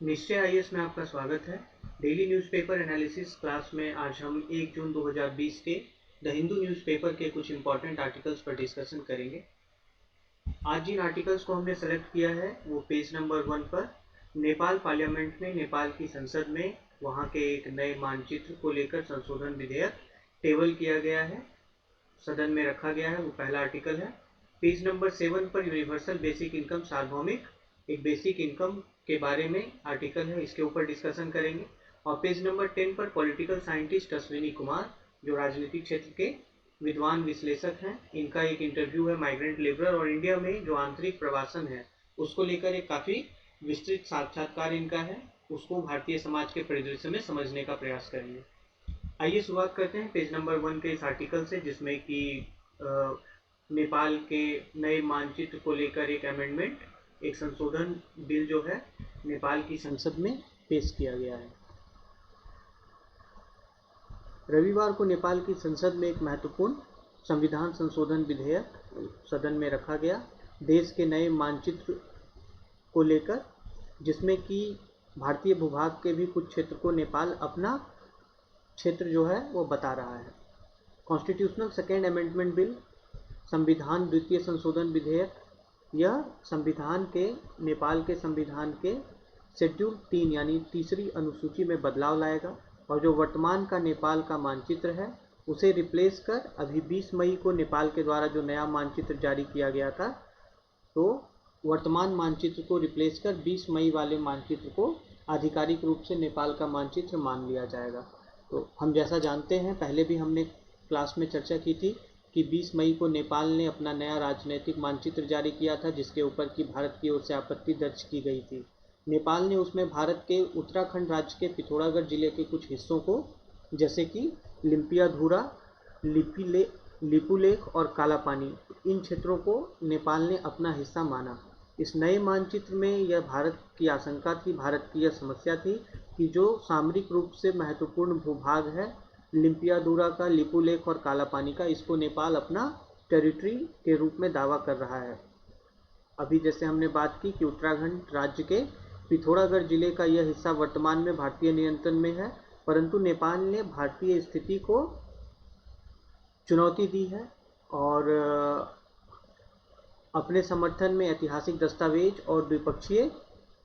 निश्चय आईएएस में आपका स्वागत है। डेली न्यूज़पेपर एनालिसिस क्लास में आज हम 1 जून 2020 के द हिंदू न्यूज़पेपर के कुछ इंपॉर्टेंट आर्टिकल्स पर डिस्कशन करेंगे। आज जिन आर्टिकल्स को हमने सेलेक्ट किया है वो पेज नंबर 1 पर नेपाल पार्लियामेंट में नेपाल की संसद में वहाँ के एक नए मानचित्र को लेकर संशोधन विधेयक टेबल किया गया है, सदन में रखा गया है, वो पहला आर्टिकल है। पेज नंबर 7 पर यूनिवर्सल बेसिक इनकम सार्वभौमिक एक बेसिक इनकम के बारे में आर्टिकल है, इसके ऊपर डिस्कशन करेंगे। और पेज नंबर 10 पर पॉलिटिकल साइंटिस्ट अश्विनी कुमार जो राजनीतिक क्षेत्र के विद्वान विश्लेषक हैं, इनका एक इंटरव्यू है माइग्रेंट लेबर और इंडिया में जो आंतरिक प्रवासन है उसको लेकर एक काफ़ी विस्तृत साक्षात्कार इनका है, उसको भारतीय समाज के परिदृश्य में समझने का प्रयास करेंगे। आइए शुरुआत करते हैं पेज नंबर 1 के इस आर्टिकल से, जिसमें कि नेपाल के नए मानचित्र को लेकर एक अमेंडमेंट, एक संशोधन बिल जो है नेपाल की संसद में पेश किया गया है। रविवार को नेपाल की संसद में एक महत्वपूर्ण संविधान संशोधन विधेयक सदन में रखा गया देश के नए मानचित्र को लेकर, जिसमें कि भारतीय भूभाग के भी कुछ क्षेत्र को नेपाल अपना क्षेत्र जो है वो बता रहा है। कॉन्स्टिट्यूशनल सेकेंड अमेंडमेंट बिल, संविधान द्वितीय संशोधन विधेयक, यह संविधान के नेपाल के संविधान के शेड्यूल 3 यानी तीसरी अनुसूची में बदलाव लाएगा और जो वर्तमान का नेपाल का मानचित्र है उसे रिप्लेस कर अभी 20 मई को नेपाल के द्वारा जो नया मानचित्र जारी किया गया था, तो वर्तमान मानचित्र को रिप्लेस कर 20 मई वाले मानचित्र को आधिकारिक रूप से नेपाल का मानचित्र मान लिया जाएगा। तो हम जैसा जानते हैं, पहले भी हमने क्लास में चर्चा की थी कि 20 मई को नेपाल ने अपना नया राजनीतिक मानचित्र जारी किया था, जिसके ऊपर की भारत की ओर से आपत्ति दर्ज की गई थी। नेपाल ने उसमें भारत के उत्तराखंड राज्य के पिथौरागढ़ जिले के कुछ हिस्सों को, जैसे कि लिम्पियाधुरा, लिपुलेख और कालापानी, इन क्षेत्रों को नेपाल ने अपना हिस्सा माना। इस नए मानचित्र में यह भारत की आशंका थी, भारत की यह समस्या थी कि जो सामरिक रूप से महत्वपूर्ण भूभाग है लिम्पियाधुरा का, लिपुलेख और कालापानी का, इसको नेपाल अपना टेरिटरी के रूप में दावा कर रहा है। अभी जैसे हमने बात की कि उत्तराखंड राज्य के पिथौरागढ़ जिले का यह हिस्सा वर्तमान में भारतीय नियंत्रण में है, परंतु नेपाल ने भारतीय स्थिति को चुनौती दी है और अपने समर्थन में ऐतिहासिक दस्तावेज और द्विपक्षीय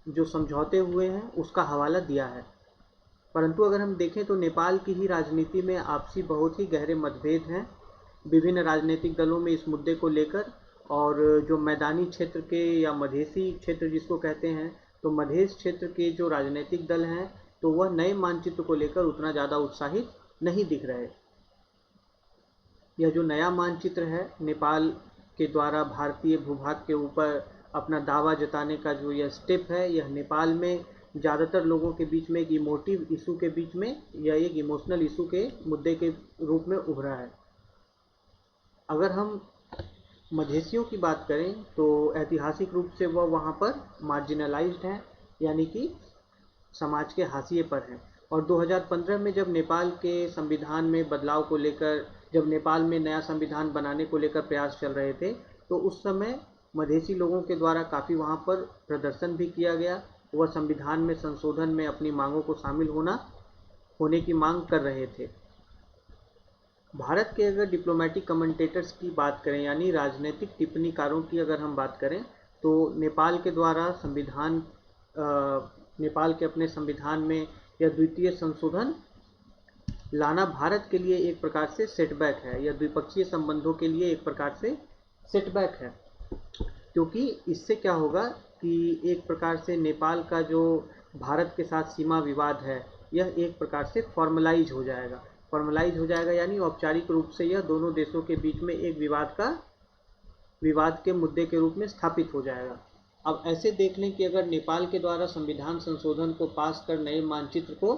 जो समझौते हुए हैं उसका हवाला दिया है। परंतु अगर हम देखें तो नेपाल की ही राजनीति में आपसी बहुत ही गहरे मतभेद हैं विभिन्न राजनीतिक दलों में इस मुद्दे को लेकर, और जो मैदानी क्षेत्र के या मधेसी क्षेत्र जिसको कहते हैं, तो मधेश क्षेत्र के जो राजनीतिक दल हैं तो वह नए मानचित्र को लेकर उतना ज़्यादा उत्साहित नहीं दिख रहे। यह जो नया मानचित्र है नेपाल के द्वारा भारतीय भूभाग के ऊपर अपना दावा जताने का जो यह स्टेप है, यह नेपाल में ज़्यादातर लोगों के बीच में एक इमोटिव इशू के बीच में या एक इमोशनल इशू के मुद्दे के रूप में उभरा है। अगर हम मधेसियों की बात करें तो ऐतिहासिक रूप से वह वहाँ पर मार्जिनलाइज्ड हैं, यानी कि समाज के हाशिए पर हैं। और 2015 में जब नेपाल के संविधान में बदलाव को लेकर, जब नेपाल में नया संविधान बनाने को लेकर प्रयास चल रहे थे, तो उस समय मधेसी लोगों के द्वारा काफ़ी वहाँ पर प्रदर्शन भी किया गया। वह संविधान में संशोधन में अपनी मांगों को शामिल होने की मांग कर रहे थे। भारत के अगर डिप्लोमेटिक कमेंटेटर्स की बात करें, यानी राजनीतिक टिप्पणीकारों की अगर हम बात करें, तो नेपाल के द्वारा नेपाल के अपने संविधान में यह द्वितीय संशोधन लाना भारत के लिए एक प्रकार से सेटबैक है, या द्विपक्षीय संबंधों के लिए एक प्रकार से सेटबैक है, क्योंकि इससे क्या होगा कि एक प्रकार से नेपाल का जो भारत के साथ सीमा विवाद है यह एक प्रकार से फॉर्मलाइज हो जाएगा, यानी औपचारिक रूप से यह दोनों देशों के बीच में एक विवाद के मुद्दे के रूप में स्थापित हो जाएगा। अब ऐसे देख लें कि अगर नेपाल के द्वारा संविधान संशोधन को पास कर नए मानचित्र को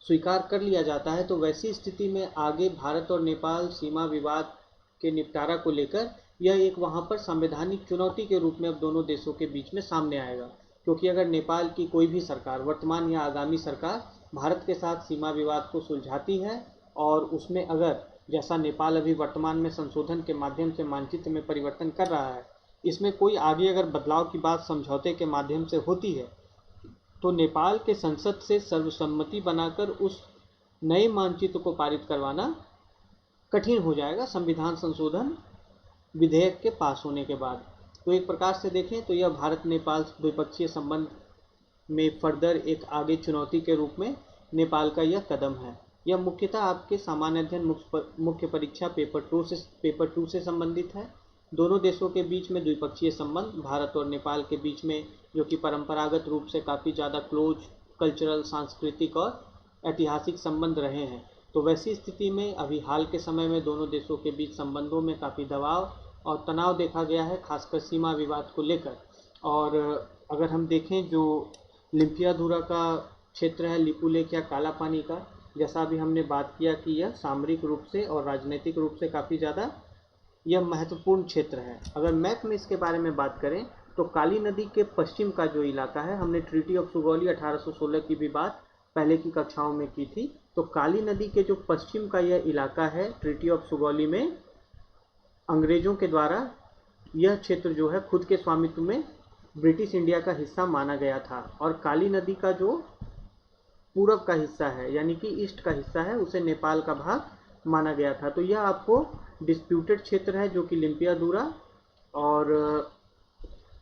स्वीकार कर लिया जाता है, तो वैसी स्थिति में आगे भारत और नेपाल सीमा विवाद के निपटारा को लेकर यह एक वहाँ पर संवैधानिक चुनौती के रूप में अब दोनों देशों के बीच में सामने आएगा। क्योंकि अगर नेपाल की कोई भी सरकार, वर्तमान या आगामी सरकार, भारत के साथ सीमा विवाद को सुलझाती है और उसमें अगर, जैसा नेपाल अभी वर्तमान में संशोधन के माध्यम से मानचित्र में परिवर्तन कर रहा है, इसमें कोई आगे अगर बदलाव की बात समझौते के माध्यम से होती है तो नेपाल के संसद से सर्वसम्मति बनाकर उस नए मानचित्र को पारित करवाना कठिन हो जाएगा संविधान संशोधन विधेयक के पास होने के बाद। तो एक प्रकार से देखें तो यह भारत नेपाल द्विपक्षीय संबंध में फर्दर एक आगे चुनौती के रूप में नेपाल का यह कदम है। यह मुख्यतः आपके सामान्य अध्ययन मुख्य परीक्षा पेपर 2 से संबंधित है। दोनों देशों के बीच में द्विपक्षीय संबंध भारत और नेपाल के बीच में जो कि परंपरागत रूप से काफ़ी ज़्यादा क्लोज कल्चरल, सांस्कृतिक और ऐतिहासिक संबंध रहे हैं। तो वैसी स्थिति में अभी हाल के समय में दोनों देशों के बीच संबंधों में काफ़ी दबाव और तनाव देखा गया है, खासकर सीमा विवाद को लेकर। और अगर हम देखें जो लिम्पियाधुरा का क्षेत्र है, लिपुलेख या काला पानी का, जैसा अभी हमने बात किया कि यह सामरिक रूप से और राजनीतिक रूप से काफ़ी ज़्यादा यह महत्वपूर्ण क्षेत्र है। अगर मैप में इसके बारे में बात करें तो काली नदी के पश्चिम का जो इलाका है, हमने ट्रीटी ऑफ सुगौली 1816 की भी बात पहले की कक्षाओं में की थी। तो काली नदी के जो पश्चिम का यह इलाका है, ट्रीटी ऑफ सुगौली में अंग्रेजों के द्वारा यह क्षेत्र जो है खुद के स्वामित्व में ब्रिटिश इंडिया का हिस्सा माना गया था। और काली नदी का जो पूरब का हिस्सा है यानी कि ईस्ट का हिस्सा है, उसे नेपाल का भाग माना गया था। तो यह आपको डिस्प्यूटेड क्षेत्र है जो कि लिम्पियाधुरा और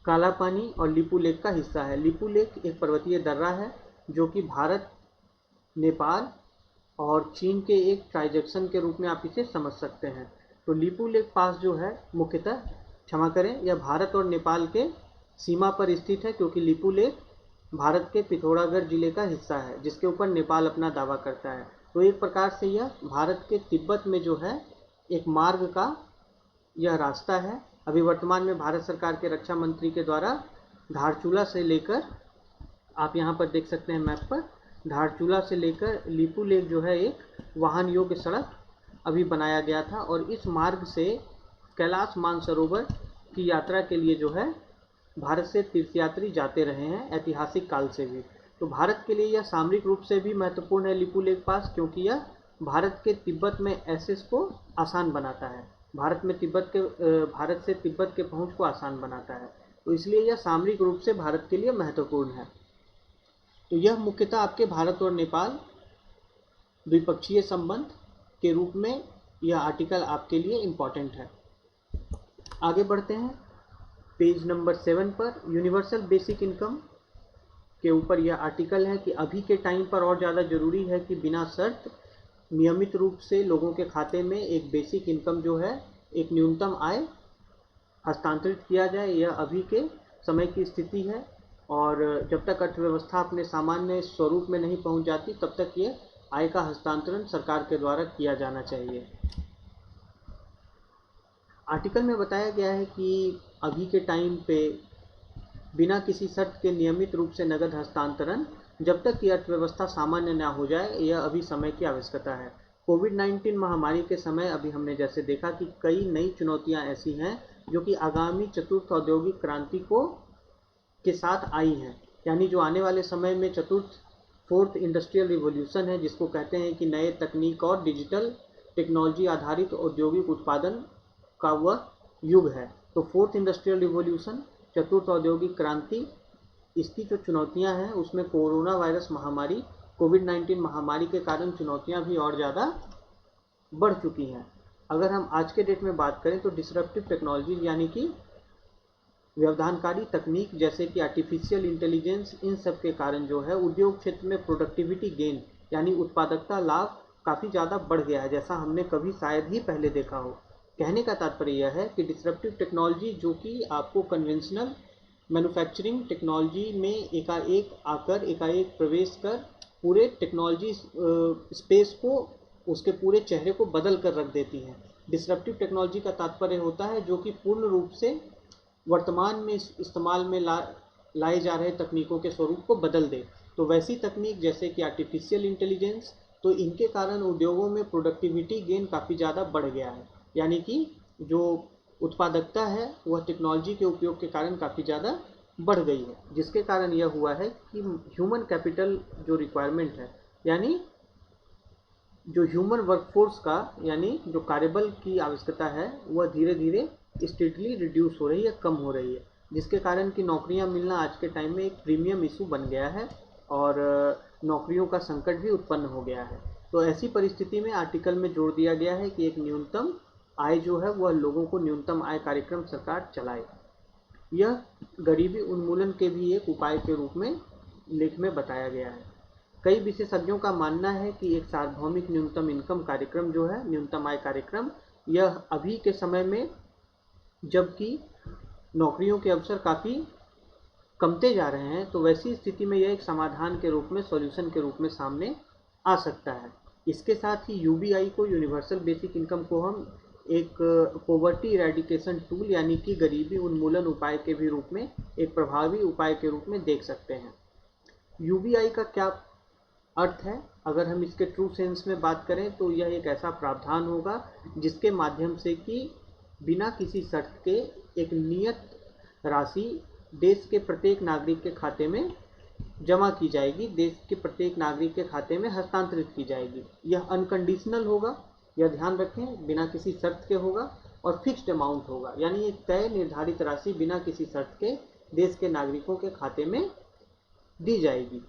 काला पानी और लिपू लेक का हिस्सा है। लिपू लेक एक पर्वतीय दर्रा है जो कि भारत, नेपाल और चीन के एक ट्रांजैक्शन के रूप में आप इसे समझ सकते हैं। तो लिपू लेक पास जो है मुख्यतः, क्षमा करें, यह भारत और नेपाल के सीमा पर स्थित है क्योंकि लिपू लेक भारत के पिथौरागढ़ जिले का हिस्सा है जिसके ऊपर नेपाल अपना दावा करता है। तो एक प्रकार से यह भारत के तिब्बत में जो है एक मार्ग का यह रास्ता है। अभी वर्तमान में भारत सरकार के रक्षा मंत्री के द्वारा धारचूला से लेकर, आप यहाँ पर देख सकते हैं मैप पर, धारचूला से लेकर लिपू लेक जो है एक वाहन योग्य सड़क अभी बनाया गया था। और इस मार्ग से कैलाश मानसरोवर की यात्रा के लिए जो है भारत से तीर्थयात्री जाते रहे हैं ऐतिहासिक काल से भी। तो भारत के लिए यह सामरिक रूप से भी महत्वपूर्ण है लिपू लेक पास, क्योंकि यह भारत के तिब्बत में एक्सेस को आसान बनाता है, भारत से तिब्बत के पहुंच को आसान बनाता है। तो इसलिए यह सामरिक रूप से भारत के लिए महत्वपूर्ण है। तो यह मुख्यतः आपके भारत और नेपाल द्विपक्षीय संबंध के रूप में यह आर्टिकल आपके लिए इम्पॉर्टेंट है। आगे बढ़ते हैं पेज नंबर 7 पर। यूनिवर्सल बेसिक इनकम के ऊपर यह आर्टिकल है कि अभी के टाइम पर और ज़्यादा ज़रूरी है कि बिना शर्त नियमित रूप से लोगों के खाते में एक बेसिक इनकम जो है, एक न्यूनतम आय हस्तांतरित किया जाए। यह अभी के समय की स्थिति है और जब तक अर्थव्यवस्था अपने सामान्य स्वरूप में नहीं पहुंच जाती तब तक ये आय का हस्तांतरण सरकार के द्वारा किया जाना चाहिए। आर्टिकल में बताया गया है कि अभी के टाइम पे बिना किसी शर्त के नियमित रूप से नगद हस्तांतरण जब तक कि अर्थव्यवस्था सामान्य न हो जाए, यह अभी समय की आवश्यकता है। कोविड-19 महामारी के समय अभी हमने जैसे देखा कि कई नई चुनौतियां ऐसी हैं जो कि आगामी चतुर्थ औद्योगिक क्रांति के साथ आई हैं, यानी जो आने वाले समय में फोर्थ इंडस्ट्रियल रिवॉल्यूशन है, जिसको कहते हैं कि नए तकनीक और डिजिटल टेक्नोलॉजी आधारित औद्योगिक उत्पादन का वह युग है। तो फोर्थ इंडस्ट्रियल रिवॉल्यूशन, चतुर्थ औद्योगिक क्रांति, इसकी जो चुनौतियां हैं उसमें कोरोना वायरस महामारी, कोविड-19 महामारी के कारण चुनौतियां भी और ज़्यादा बढ़ चुकी हैं। अगर हम आज के डेट में बात करें तो डिसरप्टिव टेक्नोलॉजी यानी कि व्यवधानकारी तकनीक जैसे कि आर्टिफिशियल इंटेलिजेंस, इन सब के कारण जो है उद्योग क्षेत्र में प्रोडक्टिविटी गेन यानी उत्पादकता लाभ काफ़ी ज़्यादा बढ़ गया है, जैसा हमने कभी शायद ही पहले देखा हो। कहने का तात्पर्य यह है कि डिसरप्टिव टेक्नोलॉजी जो कि आपको कन्वेंशनल मैन्युफैक्चरिंग टेक्नोलॉजी में एकाएक प्रवेश कर पूरे टेक्नोलॉजी स्पेस को, उसके पूरे चेहरे को बदल कर रख देती है। डिसरप्टिव टेक्नोलॉजी का तात्पर्य होता है जो कि पूर्ण रूप से वर्तमान में इस्तेमाल में लाए जा रहे तकनीकों के स्वरूप को बदल दे। तो वैसी तकनीक जैसे कि आर्टिफिशियल इंटेलिजेंस, तो इनके कारण उद्योगों में प्रोडक्टिविटी गेन काफ़ी ज़्यादा बढ़ गया है, यानी कि जो उत्पादकता है वह टेक्नोलॉजी के उपयोग के कारण काफ़ी ज़्यादा बढ़ गई है, जिसके कारण यह हुआ है कि ह्यूमन कैपिटल जो रिक्वायरमेंट है, यानी जो ह्यूमन वर्कफोर्स का यानी जो कार्यबल की आवश्यकता है, वह धीरे धीरे स्टेडली रिड्यूस हो रही है, कम हो रही है, जिसके कारण कि नौकरियां मिलना आज के टाइम में एक प्रीमियम इशू बन गया है और नौकरियों का संकट भी उत्पन्न हो गया है। तो ऐसी परिस्थिति में आर्टिकल में जोड़ दिया गया है कि एक न्यूनतम आय जो है वह लोगों को न्यूनतम आय कार्यक्रम सरकार चलाए। यह गरीबी उन्मूलन के भी एक उपाय के रूप में लेख में बताया गया है। कई विशेषज्ञों का मानना है कि एक सार्वभौमिक न्यूनतम इनकम कार्यक्रम जो है, न्यूनतम आय कार्यक्रम, यह अभी के समय में जबकि नौकरियों के अवसर काफ़ी कमते जा रहे हैं, तो वैसी स्थिति में यह एक समाधान के रूप में, सॉल्यूशन के रूप में सामने आ सकता है। इसके साथ ही यूबीआई को, यूनिवर्सल बेसिक इनकम को हम एक पॉवर्टी इरेडिकेशन टूल यानी कि गरीबी उन्मूलन उपाय के भी रूप में, एक प्रभावी उपाय के रूप में देख सकते हैं। यूबीआई का क्या अर्थ है? अगर हम इसके ट्रू सेंस में बात करें तो यह एक ऐसा प्रावधान होगा जिसके माध्यम से कि बिना किसी शर्त के एक नियत राशि देश के प्रत्येक नागरिक के खाते में जमा की जाएगी, देश के प्रत्येक नागरिक के खाते में हस्तांतरित की जाएगी। यह अनकंडीशनल होगा, यह ध्यान रखें, बिना किसी शर्त के होगा और फिक्स्ड अमाउंट होगा, यानी एक तय निर्धारित राशि बिना किसी शर्त के देश के नागरिकों के खाते में दी जाएगी।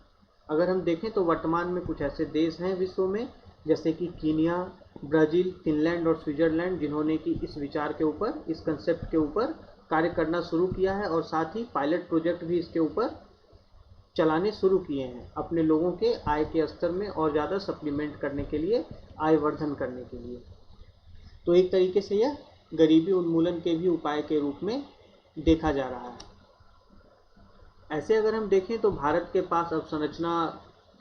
अगर हम देखें तो वर्तमान में कुछ ऐसे देश हैं विश्व में जैसे कि कीनिया, ब्राज़ील, फिनलैंड और स्विट्ज़रलैंड, जिन्होंने कि इस विचार के ऊपर, इस कंसेप्ट के ऊपर कार्य करना शुरू किया है और साथ ही पायलट प्रोजेक्ट भी इसके ऊपर चलाने शुरू किए हैं अपने लोगों के आय के स्तर में और ज़्यादा सप्लीमेंट करने के लिए, आय वर्धन करने के लिए। तो एक तरीके से यह गरीबी उन्मूलन के भी उपाय के रूप में देखा जा रहा है। ऐसे अगर हम देखें तो भारत के पास अवसंरचना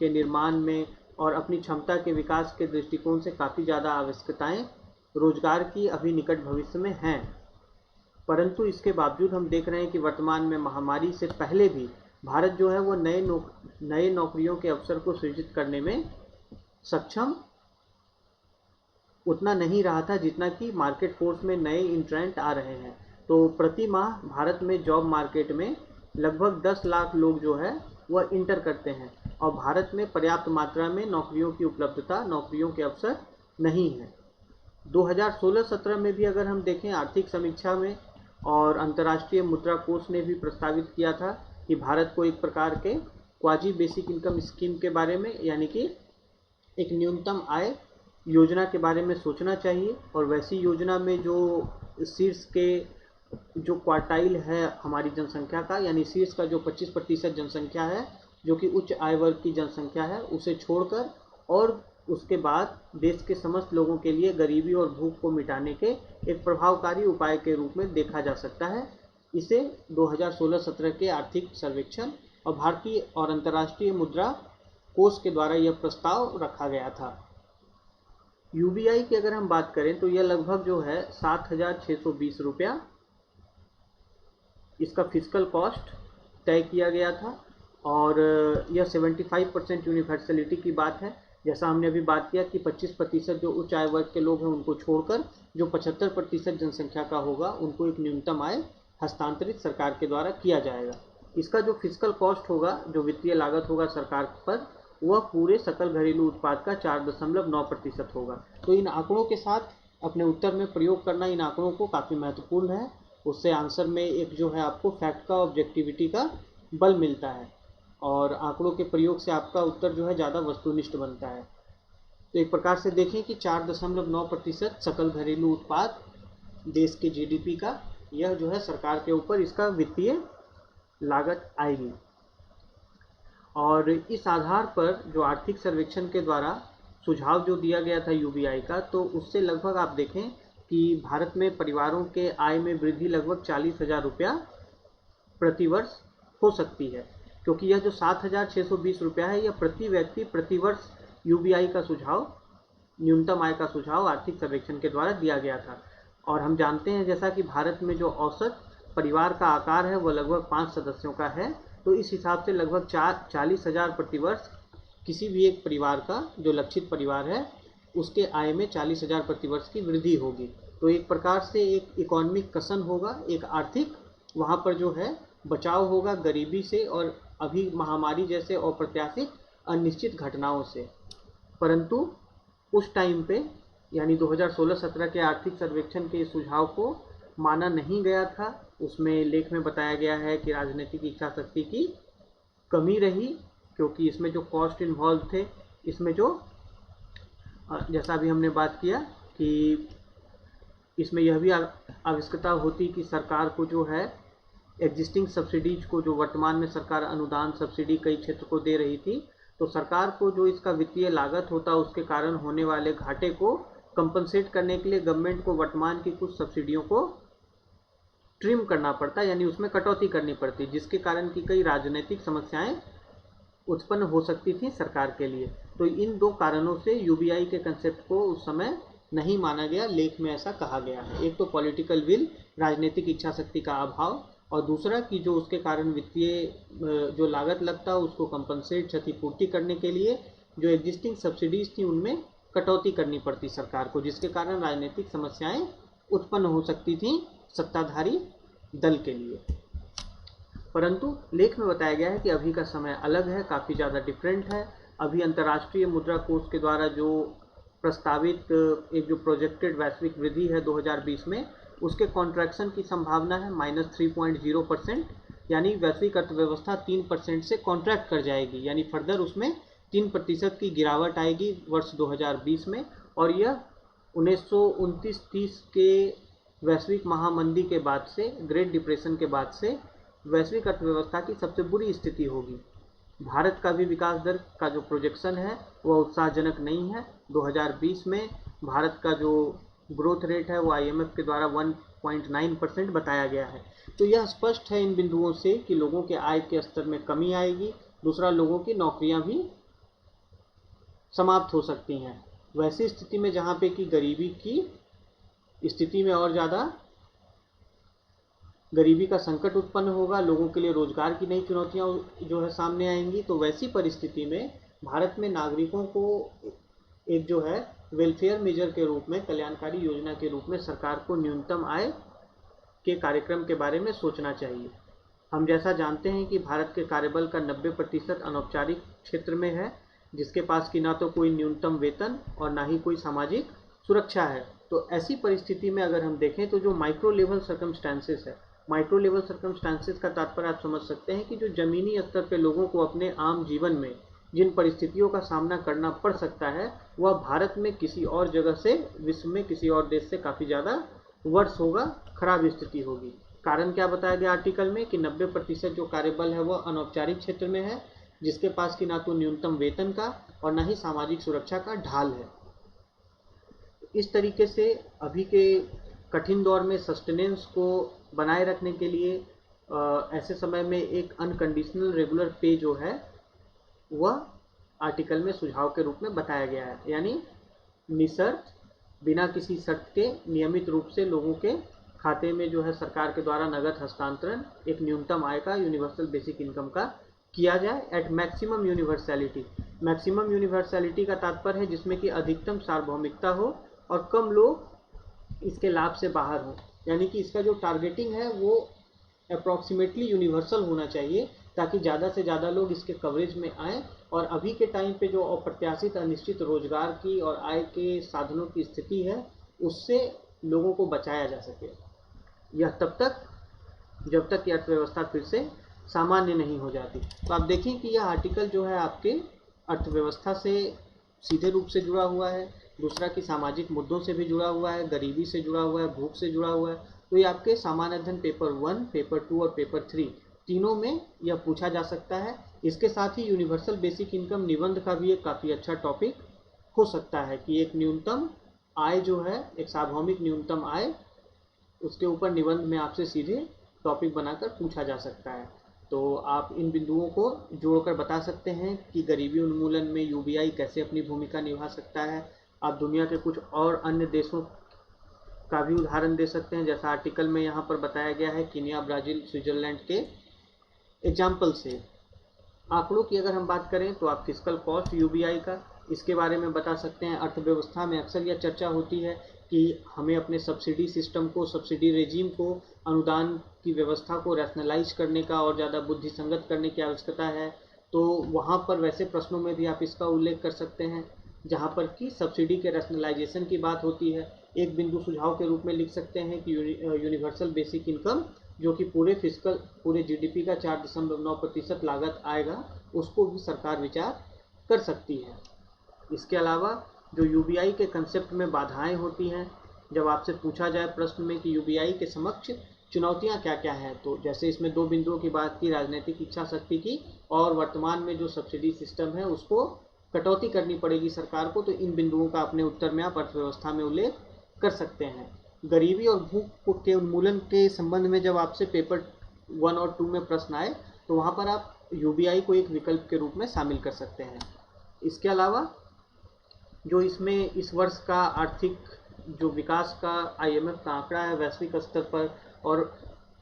के निर्माण में और अपनी क्षमता के विकास के दृष्टिकोण से काफ़ी ज़्यादा आवश्यकताएं रोजगार की अभी निकट भविष्य में हैं, परंतु इसके बावजूद हम देख रहे हैं कि वर्तमान में महामारी से पहले भी भारत जो है वो नए नौकरियों के अवसर को सृजित करने में सक्षम उतना नहीं रहा था जितना कि मार्केट फोर्स में नए इंट्रेंट आ रहे हैं। तो प्रति माह भारत में जॉब मार्केट में लगभग 10 लाख लोग जो है वह इंटर करते हैं और भारत में पर्याप्त मात्रा में नौकरियों की उपलब्धता, नौकरियों के अवसर नहीं है। 2016-17 में भी अगर हम देखें आर्थिक समीक्षा में, और अंतर्राष्ट्रीय मुद्रा कोष ने भी प्रस्तावित किया था कि भारत को एक प्रकार के क्वाजी बेसिक इनकम स्कीम के बारे में, यानी कि एक न्यूनतम आय योजना के बारे में सोचना चाहिए। और वैसी योजना में जो शीर्ष के जो क्वार्टाइल है हमारी जनसंख्या का, यानी शीर्ष का जो 25% जनसंख्या है जो कि उच्च आय वर्ग की जनसंख्या है, उसे छोड़कर और उसके बाद देश के समस्त लोगों के लिए गरीबी और भूख को मिटाने के एक प्रभावकारी उपाय के रूप में देखा जा सकता है। इसे 2016-17 के आर्थिक सर्वेक्षण और भारतीय और अंतर्राष्ट्रीय मुद्रा कोष के द्वारा यह प्रस्ताव रखा गया था। यूबीआई की अगर हम बात करें तो यह लगभग जो है 7,620 रुपया इसका फिजिकल कॉस्ट तय किया गया था और यह 75% यूनिवर्सलिटी की बात है। जैसा हमने अभी बात किया कि 25% जो उच्च आय वर्ग के लोग हैं उनको छोड़कर जो 75% जनसंख्या का होगा उनको एक न्यूनतम आय हस्तांतरित सरकार के द्वारा किया जाएगा। इसका जो फिजिकल कॉस्ट होगा, जो वित्तीय लागत होगा सरकार पर, वह पूरे सकल घरेलू उत्पाद का 4.9% होगा। तो इन आंकड़ों के साथ अपने उत्तर में प्रयोग करना इन आंकड़ों को काफ़ी महत्वपूर्ण है। उससे आंसर में एक जो है आपको फैक्ट का, ऑब्जेक्टिविटी का बल मिलता है और आंकड़ों के प्रयोग से आपका उत्तर जो है ज़्यादा वस्तुनिष्ठ बनता है। तो एक प्रकार से देखें कि 4.9% सकल घरेलू उत्पाद देश के जीडीपी का, यह जो है सरकार के ऊपर इसका वित्तीय लागत आएगी। और इस आधार पर जो आर्थिक सर्वेक्षण के द्वारा सुझाव जो दिया गया था यूबीआई का, तो उससे लगभग आप देखें कि भारत में परिवारों के आय में वृद्धि लगभग 40,000 रुपया प्रतिवर्ष हो सकती है, क्योंकि यह जो 7,620 रुपया है यह प्रति व्यक्ति प्रतिवर्ष यूबीआई का सुझाव, न्यूनतम आय का सुझाव आर्थिक सर्वेक्षण के द्वारा दिया गया था। और हम जानते हैं जैसा कि भारत में जो औसत परिवार का आकार है वह लगभग 5 सदस्यों का है, तो इस हिसाब से लगभग 40,000 प्रतिवर्ष किसी भी एक परिवार का, जो लक्षित परिवार है, उसके आय में 40,000 प्रतिवर्ष की वृद्धि होगी। तो एक प्रकार से एक इकोनॉमिक कसन होगा, एक आर्थिक वहाँ पर जो है बचाव होगा गरीबी से और अभी महामारी जैसे अप्रत्याशित अनिश्चित घटनाओं से। परंतु उस टाइम पे, यानी 2016-17 के आर्थिक सर्वेक्षण के सुझाव को माना नहीं गया था। उसमें लेख में बताया गया है कि राजनीतिक इच्छा शक्ति की कमी रही, क्योंकि इसमें जो कॉस्ट इन्वॉल्व थे, इसमें जो जैसा अभी हमने बात किया कि इसमें यह भी आवश्यकता होती कि सरकार को जो है एग्जिस्टिंग सब्सिडीज को, जो वर्तमान में सरकार अनुदान सब्सिडी कई क्षेत्र को दे रही थी, तो सरकार को जो इसका वित्तीय लागत होता उसके कारण होने वाले घाटे को कंपनसेट करने के लिए गवर्नमेंट को वर्तमान की कुछ सब्सिडियों को ट्रिम करना पड़ता, यानी उसमें कटौती करनी पड़ती, जिसके कारण की कई राजनीतिक समस्याएं उत्पन्न हो सकती थी सरकार के लिए। तो इन दो कारणों से यूबीआई के कंसेप्ट को उस समय नहीं माना गया, लेख में ऐसा कहा गया है। एक तो पॉलिटिकल विल, राजनीतिक इच्छा शक्ति का अभाव, और दूसरा कि जो उसके कारण वित्तीय जो लागत लगता उसको कंपनसेट, क्षतिपूर्ति करने के लिए जो एग्जिस्टिंग सब्सिडीज थी उनमें कटौती करनी पड़ती सरकार को, जिसके कारण राजनीतिक समस्याएं उत्पन्न हो सकती थी सत्ताधारी दल के लिए। परंतु लेख में बताया गया है कि अभी का समय अलग है, काफ़ी ज़्यादा डिफरेंट है। अभी अंतर्राष्ट्रीय मुद्रा कोष के द्वारा जो प्रस्तावित एक जो प्रोजेक्टेड वैश्विक वृद्धि है 2020 में, उसके कॉन्ट्रैक्शन की संभावना है -3.0%, यानी वैश्विक अर्थव्यवस्था 3% से कॉन्ट्रैक्ट कर जाएगी, यानी फर्दर उसमें 3% की गिरावट आएगी वर्ष 2020 में। और यह 1929-30 के वैश्विक महामंदी के बाद से, ग्रेट डिप्रेशन के बाद से वैश्विक अर्थव्यवस्था की सबसे बुरी स्थिति होगी। भारत का भी विकास दर का जो प्रोजेक्शन है वह उत्साहजनक नहीं है। 2020 में भारत का जो ग्रोथ रेट है वो आईएमएफ के द्वारा 1.9% बताया गया है। तो यह स्पष्ट है इन बिंदुओं से कि लोगों के आय के स्तर में कमी आएगी। दूसरा, लोगों की नौकरियां भी समाप्त हो सकती हैं। वैसी स्थिति में जहाँ पे कि गरीबी की स्थिति में और ज़्यादा गरीबी का संकट उत्पन्न होगा, लोगों के लिए रोजगार की नई चुनौतियां जो है सामने आएंगी। तो वैसी परिस्थिति में भारत में नागरिकों को एक जो है वेलफेयर मेजर के रूप में, कल्याणकारी योजना के रूप में सरकार को न्यूनतम आय के कार्यक्रम के बारे में सोचना चाहिए। हम जैसा जानते हैं कि भारत के कार्यबल का 90% अनौपचारिक क्षेत्र में है, जिसके पास कि ना तो कोई न्यूनतम वेतन और ना ही कोई सामाजिक सुरक्षा है। तो ऐसी परिस्थिति में अगर हम देखें तो जो माइक्रो लेवल सर्कमस्टांसेस है, माइक्रो लेवल सर्कमस्टांसेस का तात्पर्य आप समझ सकते हैं कि जो जमीनी स्तर पे लोगों को अपने आम जीवन में जिन परिस्थितियों का सामना करना पड़ सकता है, वह भारत में किसी और जगह से, विश्व में किसी और देश से काफ़ी ज़्यादा वर्ष होगा, खराब स्थिति होगी। कारण क्या बताया गया आर्टिकल में कि 90% जो कार्यबल है वह अनौपचारिक क्षेत्र में है, जिसके पास कि ना तो न्यूनतम वेतन का और ना ही सामाजिक सुरक्षा का ढाल है। इस तरीके से अभी के कठिन दौर में सस्टेनेंस को बनाए रखने के लिए ऐसे समय में एक अनकंडीशनल रेगुलर पे जो है वह आर्टिकल में सुझाव के रूप में बताया गया है, यानी निशर्त, बिना किसी शर्त के नियमित रूप से लोगों के खाते में जो है सरकार के द्वारा नगद हस्तांतरण एक न्यूनतम आय का, यूनिवर्सल बेसिक इनकम का किया जाए at maximum universality. Maximum universality का तात्पर्य है जिसमें कि अधिकतम सार्वभौमिकता हो और कम लोग इसके लाभ से बाहर हो, यानी कि इसका जो टारगेटिंग है वो अप्रॉक्सीमेटली यूनिवर्सल होना चाहिए, ताकि ज़्यादा से ज़्यादा लोग इसके कवरेज में आएँ। और अभी के टाइम पे जो अप्रत्याशित अनिश्चित रोजगार की और आय के साधनों की स्थिति है, उससे लोगों को बचाया जा सके। यह तब तक जब तक कि अर्थव्यवस्था फिर से सामान्य नहीं हो जाती। तो आप देखें कि यह आर्टिकल जो है आपके अर्थव्यवस्था से सीधे रूप से जुड़ा हुआ है, दूसरा कि सामाजिक मुद्दों से भी जुड़ा हुआ है, गरीबी से जुड़ा हुआ है, भूख से जुड़ा हुआ है। तो ये आपके सामान्य अध्ययन पेपर 1, पेपर 2 और पेपर 3 तीनों में यह पूछा जा सकता है। इसके साथ ही यूनिवर्सल बेसिक इनकम निबंध का भी एक काफ़ी अच्छा टॉपिक हो सकता है कि एक न्यूनतम आय जो है, एक सार्वभौमिक न्यूनतम आय, उसके ऊपर निबंध में आपसे सीधे टॉपिक बनाकर पूछा जा सकता है। तो आप इन बिंदुओं को जोड़कर बता सकते हैं कि गरीबी उन्मूलन में यूबीआई कैसे अपनी भूमिका निभा सकता है। आप दुनिया के कुछ और अन्य देशों का भी उदाहरण दे सकते हैं, जैसा आर्टिकल में यहाँ पर बताया गया है, कीनिया, ब्राज़ील, स्विट्जरलैंड के एग्जाम्पल से। आंकड़ों की अगर हम बात करें तो आप फिस्कल कॉस्ट यूबीआई का, इसके बारे में बता सकते हैं। अर्थव्यवस्था में अक्सर यह चर्चा होती है कि हमें अपने सब्सिडी सिस्टम को, सब्सिडी रेजिम को, अनुदान की व्यवस्था को रैशनलाइज करने का और ज़्यादा बुद्धिसंगत करने की आवश्यकता है। तो वहाँ पर वैसे प्रश्नों में भी आप इसका उल्लेख कर सकते हैं जहाँ पर कि सब्सिडी के रैशनलाइजेशन की बात होती है। एक बिंदु सुझाव के रूप में लिख सकते हैं कि यूनिवर्सल बेसिक इनकम जो कि पूरे जीडीपी का 4.9% लागत आएगा, उसको भी सरकार विचार कर सकती है। इसके अलावा जो यूबीआई के कंसेप्ट में बाधाएं होती हैं, जब आपसे पूछा जाए प्रश्न में कि यूबीआई के समक्ष चुनौतियां क्या क्या हैं, तो जैसे इसमें 2 बिंदुओं की बात की, राजनीतिक इच्छा शक्ति की और वर्तमान में जो सब्सिडी सिस्टम है उसको कटौती करनी पड़ेगी सरकार को, तो इन बिंदुओं का अपने उत्तर में आप अर्थव्यवस्था में उल्लेख कर सकते हैं। गरीबी और भूख के उन्मूलन के संबंध में जब आपसे पेपर 1 और 2 में प्रश्न आए तो वहाँ पर आप यूबीआई को एक विकल्प के रूप में शामिल कर सकते हैं। इसके अलावा जो इसमें इस वर्ष का आर्थिक जो विकास का आईएमएफ का आंकड़ा है वैश्विक स्तर पर और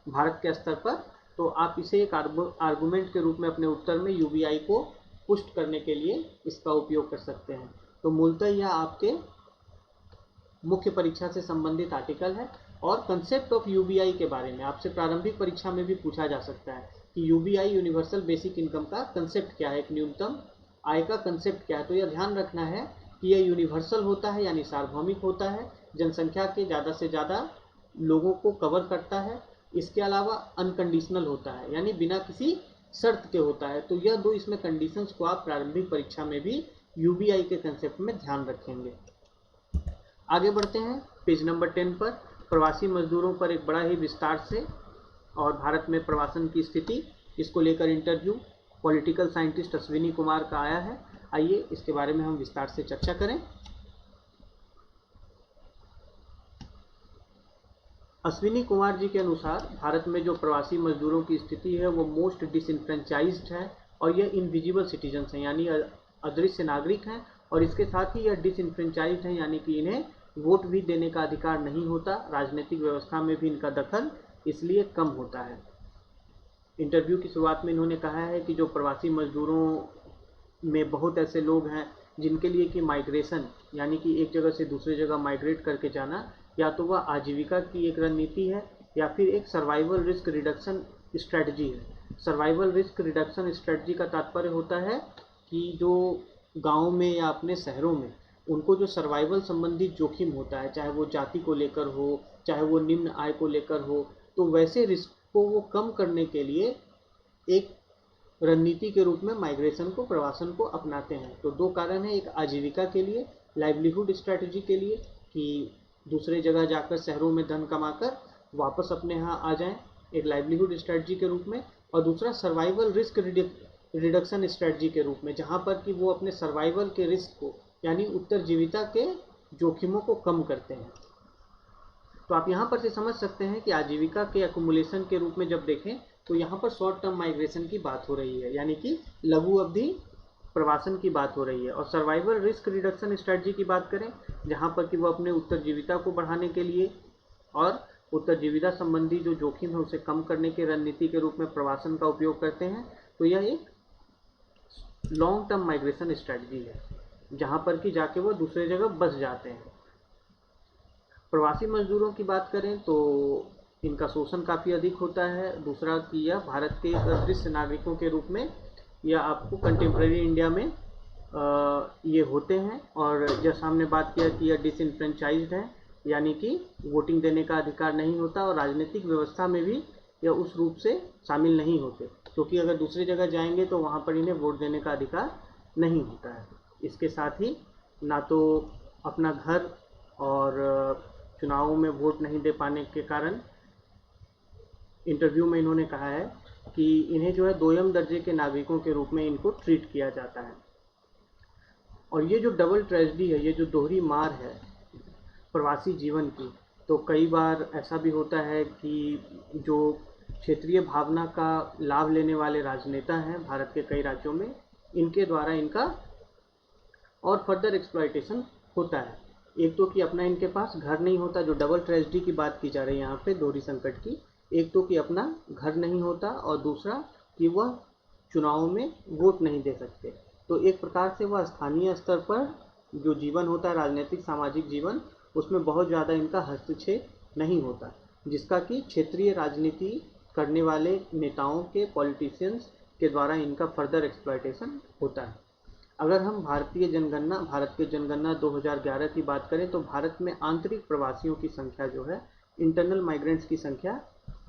भारत के स्तर पर, तो आप इसे एक आर्गुमेंट के रूप में अपने उत्तर में यूबीआई को पुष्ट करने के लिए इसका उपयोग कर सकते हैं। तो मूलतः यह आपके मुख्य परीक्षा से संबंधित आर्टिकल है। और कंसेप्ट ऑफ यूबीआई के बारे में आपसे प्रारंभिक परीक्षा में भी पूछा जा सकता है कि यूबीआई यूनिवर्सल बेसिक इनकम का कंसेप्ट क्या है, एक न्यूनतम आय का कंसेप्ट क्या है। तो यह ध्यान रखना है कि यह यूनिवर्सल होता है यानी सार्वभौमिक होता है, जनसंख्या के ज़्यादा से ज़्यादा लोगों को कवर करता है। इसके अलावा अनकंडीशनल होता है यानी बिना किसी शर्त के होता है। तो यह 2 इसमें कंडीशंस को आप प्रारंभिक परीक्षा में भी यूबीआई के कंसेप्ट में ध्यान रखेंगे। आगे बढ़ते हैं पेज नंबर 10 पर, प्रवासी मजदूरों पर एक बड़ा ही विस्तार से और भारत में प्रवासन की स्थिति, इसको लेकर interview political scientist Ashwini Kumar का आया है। आइए इसके बारे में हम विस्तार से चर्चा करें। अश्विनी कुमार जी के अनुसार भारत में जो प्रवासी मजदूरों की स्थिति है वो मोस्ट डिसइनफ्रेंचाइज्ड है और यह इनविजिबल सिटीजन्स हैं यानी अदृश्य नागरिक हैं, और इसके साथ ही यह डिसइनफ्रेंचाइज्ड हैं यानी कि इन्हें वोट भी देने का अधिकार नहीं होता, राजनीतिक व्यवस्था में भी इनका दखल इसलिए कम होता है। इंटरव्यू की शुरुआत में इन्होंने कहा है कि जो प्रवासी मजदूरों में बहुत ऐसे लोग हैं जिनके लिए कि माइग्रेशन यानी कि एक जगह से दूसरी जगह माइग्रेट करके जाना या तो वह आजीविका की एक रणनीति है या फिर एक सर्वाइवल रिस्क रिडक्शन स्ट्रेटजी है। सर्वाइवल रिस्क रिडक्शन स्ट्रेटजी का तात्पर्य होता है कि जो गाँव में या अपने शहरों में उनको जो सर्वाइवल संबंधी जोखिम होता है, चाहे वो जाति को लेकर हो, चाहे वो निम्न आय को लेकर हो, तो वैसे रिस्क को वो कम करने के लिए एक रणनीति के रूप में माइग्रेशन को, प्रवासन को अपनाते हैं। तो 2 कारण हैं, एक आजीविका के लिए, लाइवलीहुड स्ट्रैटेजी के लिए कि दूसरे जगह जाकर शहरों में धन कमाकर वापस अपने यहाँ आ जाएं, एक लाइवलीहुड स्ट्रैटेजी के रूप में, और दूसरा सर्वाइवल रिस्क रिडक्शन स्ट्रैटेजी के रूप में, जहाँ पर कि वो अपने सर्वाइवल के रिस्क को यानी उत्तरजीविता के जोखिमों को कम करते हैं। तो आप यहाँ पर से समझ सकते हैं कि आजीविका के एक्युमुलेशन के रूप में जब देखें तो यहाँ पर शॉर्ट टर्म माइग्रेशन की बात हो रही है यानी कि लघु अवधि प्रवासन की बात हो रही है। और सर्वाइवल रिस्क रिडक्शन स्ट्रेटजी की बात करें जहाँ पर कि वो अपने उत्तरजीविता को बढ़ाने के लिए और उत्तरजीविता संबंधी जो जोखिम है उसे कम करने की रणनीति के रूप में प्रवासन का उपयोग करते हैं। तो यह एक लॉन्ग टर्म माइग्रेशन स्ट्रेटजी है जहाँ पर कि जाके वो दूसरे जगह बस जाते हैं। प्रवासी मजदूरों की बात करें तो इनका शोषण काफ़ी अधिक होता है। दूसरा कि यह भारत के अदृश्य नागरिकों के रूप में या आपको कंटेम्प्रेरी इंडिया में ये होते हैं। और जैसा हमने बात किया कि यह डिसइनफ्रेंचाइज्ड है यानी कि वोटिंग देने का अधिकार नहीं होता और राजनीतिक व्यवस्था में भी यह उस रूप से शामिल नहीं होते, क्योंकि अगर दूसरी जगह जाएंगे तो वहाँ पर इन्हें वोट देने का अधिकार नहीं होता है। इसके साथ ही ना तो अपना घर और चुनावों में वोट नहीं दे पाने के कारण इंटरव्यू में इन्होंने कहा है कि इन्हें जो है 2ym दर्जे के नागरिकों के रूप में इनको ट्रीट किया जाता है। और ये जो डबल ट्रेजेडी है, ये जो दोहरी मार है प्रवासी जीवन की, तो कई बार ऐसा भी होता है कि जो क्षेत्रीय भावना का लाभ लेने वाले राजनेता हैं भारत के कई राज्यों में, इनके द्वारा इनका और फर्दर एक्सप्लॉयटेशन होता है। एक तो कि अपना इनके पास घर नहीं होता, जो डबल ट्रेजेडी की बात की जा रही है यहाँ पे दोहरी संकट की, एक तो कि अपना घर नहीं होता और दूसरा कि वह चुनावों में वोट नहीं दे सकते। तो एक प्रकार से वह स्थानीय स्तर पर जो जीवन होता है, राजनीतिक सामाजिक जीवन, उसमें बहुत ज़्यादा इनका हस्तक्षेप नहीं होता, जिसका कि क्षेत्रीय राजनीति करने वाले नेताओं के, पॉलिटिशियंस के द्वारा इनका फर्दर एक्सप्लॉयटेशन होता है। अगर हम भारत के जनगणना 2011 की बात करें तो भारत में आंतरिक प्रवासियों की संख्या जो है, इंटरनल माइग्रेंट्स की संख्या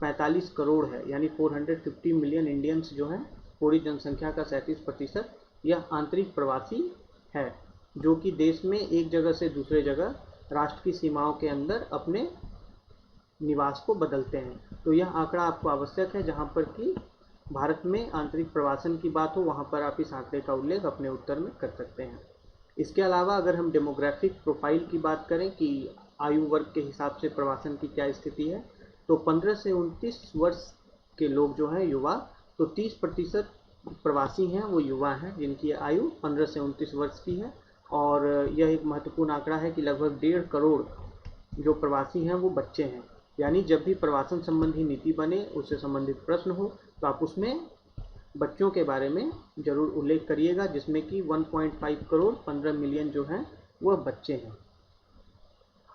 45 करोड़ है, यानी 450 मिलियन इंडियंस जो हैं, पूरी जनसंख्या का 37% यह आंतरिक प्रवासी है, जो कि देश में एक जगह से दूसरे जगह राष्ट्र की सीमाओं के अंदर अपने निवास को बदलते हैं। तो यह आंकड़ा आपको आवश्यक है, जहां पर कि भारत में आंतरिक प्रवासन की बात हो, वहां पर आप इस आंकड़े का उल्लेख अपने उत्तर में कर सकते हैं। इसके अलावा अगर हम डेमोग्राफिक प्रोफाइल की बात करें कि आयु वर्ग के हिसाब से प्रवासन की क्या स्थिति है, तो 15 से 29 वर्ष के लोग जो हैं युवा, तो 30% प्रवासी हैं वो युवा हैं, जिनकी आयु 15 से 29 वर्ष की है। और यह एक महत्वपूर्ण आंकड़ा है कि लगभग 1.5 करोड़ जो प्रवासी हैं वो बच्चे हैं। यानी जब भी प्रवासन संबंधी नीति बने, उससे संबंधित प्रश्न हो, तो आप उसमें बच्चों के बारे में जरूर उल्लेख करिएगा, जिसमें कि 1.5 करोड़ 15 मिलियन जो हैं वह बच्चे हैं।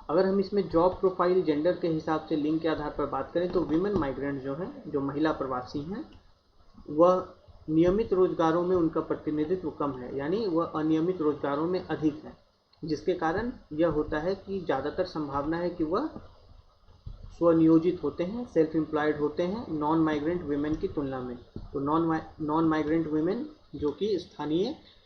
अगर हम इसमें जॉब प्रोफाइल जेंडर के हिसाब से लिंग के आधार पर बात करें तो विमेन माइग्रेंट जो हैं, जो महिला प्रवासी हैं, वह नियमित रोजगारों में उनका प्रतिनिधित्व कम है, यानी वह अनियमित रोजगारों में अधिक है, जिसके कारण यह होता है कि ज़्यादातर संभावना है कि वह स्वनियोजित होते हैं, सेल्फ एम्प्लॉयड होते हैं नॉन माइग्रेंट वीमेन की तुलना में। तो नॉन माइग्रेंट वीमेन जो कि